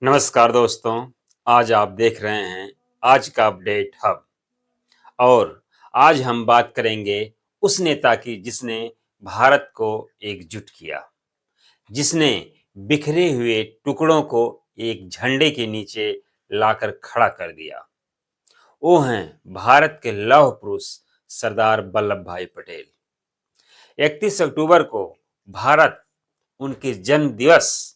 नमस्कार दोस्तों। आज आप देख रहे हैं आज का अपडेट हब। और आज हम बात करेंगे उस नेता की जिसने भारत को एकजुट किया, जिसने बिखरे हुए टुकड़ों को एक झंडे के नीचे लाकर खड़ा कर दिया। वो हैं भारत के लौह पुरुष सरदार वल्लभ भाई पटेल। 31 अक्टूबर को भारत उनके जन्म दिवस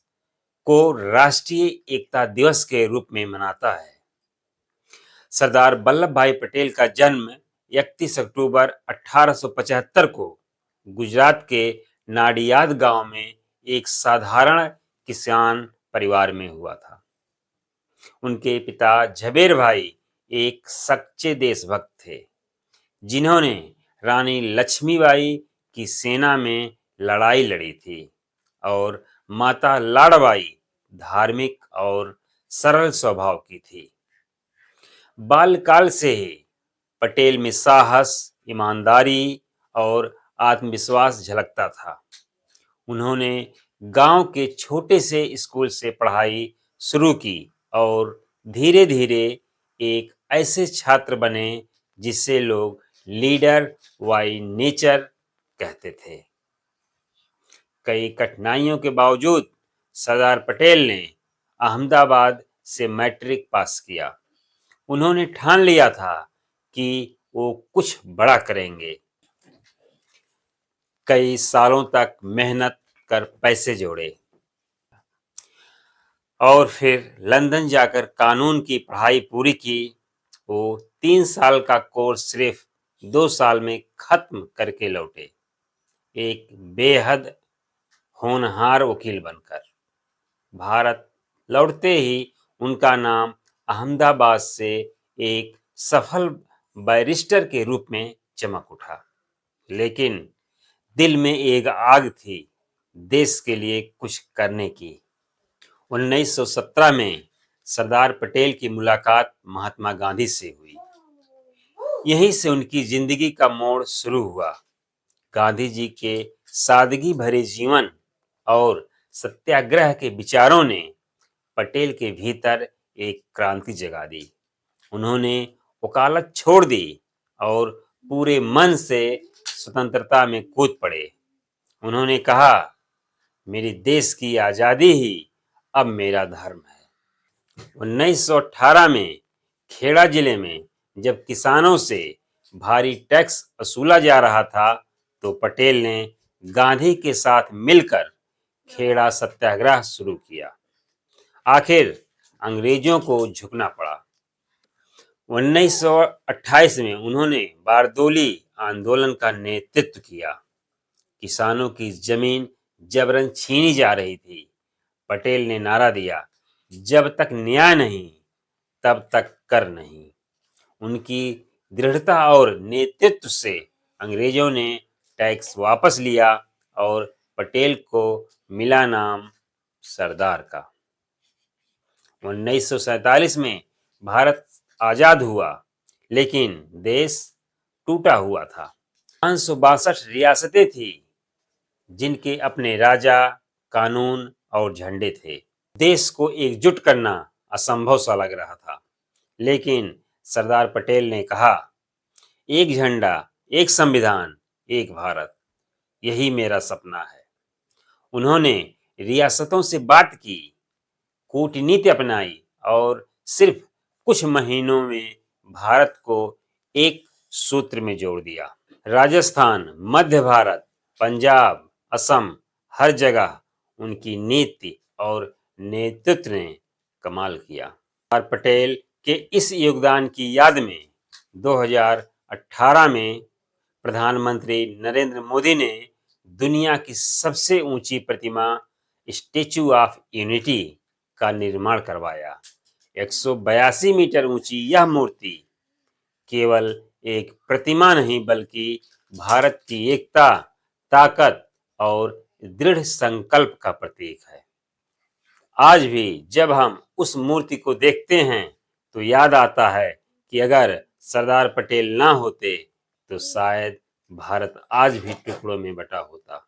को राष्ट्रीय एकता दिवस के रूप में मनाता है। सरदार वल्लभ भाई पटेल का जन्म 31 अक्टूबर 1875 को गुजरात के नाडियाद गांव में एक साधारण किसान परिवार में हुआ था। उनके पिता झबेर भाई एक सच्चे देशभक्त थे, जिन्होंने रानी लक्ष्मीबाई की सेना में लड़ाई लड़ी थी, और माता लाड़बाई धार्मिक और सरल स्वभाव की थी। बालकाल से ही पटेल में साहस, ईमानदारी और आत्मविश्वास झलकता था। उन्होंने गांव के छोटे से स्कूल से पढ़ाई शुरू की और धीरे धीरे एक ऐसे छात्र बने जिसे लोग लीडर बाय नेचर कहते थे। कई कठिनाइयों के बावजूद सरदार पटेल ने अहमदाबाद से मैट्रिक पास किया। उन्होंने ठान लिया था कि वो कुछ बड़ा करेंगे। कई सालों तक मेहनत कर पैसे जोड़े और फिर लंदन जाकर कानून की पढ़ाई पूरी की। वो 3 साल का कोर्स सिर्फ 2 साल में खत्म करके लौटे, एक बेहद होनहार वकील बनकर। भारत लौटते ही उनका नाम अहमदाबाद से एक सफल बैरिस्टर के रूप में चमक उठा। लेकिन दिल में एक आग थी देश के लिए कुछ करने की। 1917 में सरदार पटेल की मुलाकात महात्मा गांधी से हुई। यहीं से उनकी जिंदगी का मोड़ शुरू हुआ। गांधी जी के सादगी भरे जीवन और सत्याग्रह के विचारों ने पटेल के भीतर एक क्रांति जगा दी। उन्होंने वकालत छोड़ दी और पूरे मन से स्वतंत्रता में कूद पड़े। उन्होंने कहा, मेरी देश की आजादी ही अब मेरा धर्म है। 1918 में खेड़ा जिले में जब किसानों से भारी टैक्स वसूला जा रहा था, तो पटेल ने गांधी के साथ मिलकर खेड़ा सत्याग्रह शुरू किया। आखिर अंग्रेजों को झुकना पड़ा। 1928 में उन्होंने बारदोली आंदोलन का नेतृत्व किया। किसानों की जमीन जबरन छीनी जा रही थी। पटेल ने नारा दिया, जब तक न्याय नहीं तब तक कर नहीं। उनकी दृढ़ता और नेतृत्व से अंग्रेजों ने टैक्स वापस लिया और पटेल को मिला नाम सरदार का। 1947 में भारत आजाद हुआ, लेकिन देश टूटा हुआ था। 562 रियासतें थी, जिनके अपने राजा, कानून और झंडे थे। देश को एकजुट करना असंभव सा लग रहा था, लेकिन सरदार पटेल ने कहा, एक झंडा, एक संविधान, एक भारत, यही मेरा सपना है। उन्होंने रियासतों से बात की, कूटनीति अपनाई और सिर्फ कुछ महीनों में भारत को एक सूत्र में जोड़ दिया। राजस्थान, मध्य भारत, पंजाब, असम, हर जगह उनकी नीति और नेतृत्व ने कमाल किया। सरदार पटेल के इस योगदान की याद में 2018 में प्रधानमंत्री नरेंद्र मोदी ने दुनिया की सबसे ऊंची प्रतिमा स्टैच्यू ऑफ यूनिटी का निर्माण करवाया। 182 मीटर ऊंची यह मूर्ति केवल एक प्रतिमा नहीं, बल्कि भारत की एकता, ताकत और दृढ़ संकल्प का प्रतीक है। आज भी जब हम उस मूर्ति को देखते हैं तो याद आता है कि अगर सरदार पटेल ना होते तो शायद भारत आज भी टुकड़ों में बटा होता।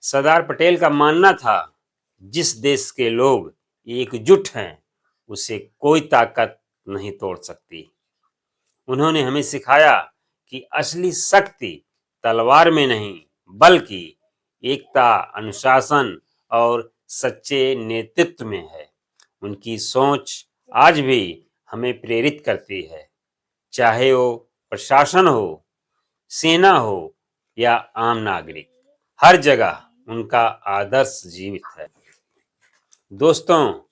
सरदार पटेल का मानना था, जिस देश के लोग एकजुट हैं, उसे कोई ताकत नहीं तोड़ सकती। उन्होंने हमें सिखाया कि असली शक्ति तलवार में नहीं, बल्कि एकता, अनुशासन और सच्चे नेतृत्व में है। उनकी सोच आज भी हमें प्रेरित करती है, चाहे वो प्रशासन हो, सेना हो या आम नागरिक, हर जगह उनका आदर्श जीवित है। दोस्तों,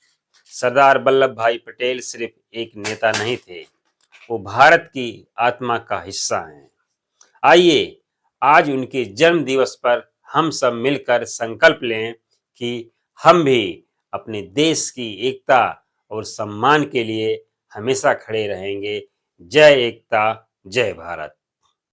सरदार वल्लभ भाई पटेल सिर्फ एक नेता नहीं थे, वो भारत की आत्मा का हिस्सा हैं। आइए आज उनके जन्म दिवस पर हम सब मिलकर संकल्प लें कि हम भी अपने देश की एकता और सम्मान के लिए हमेशा खड़े रहेंगे। जय एकता, जय भारत।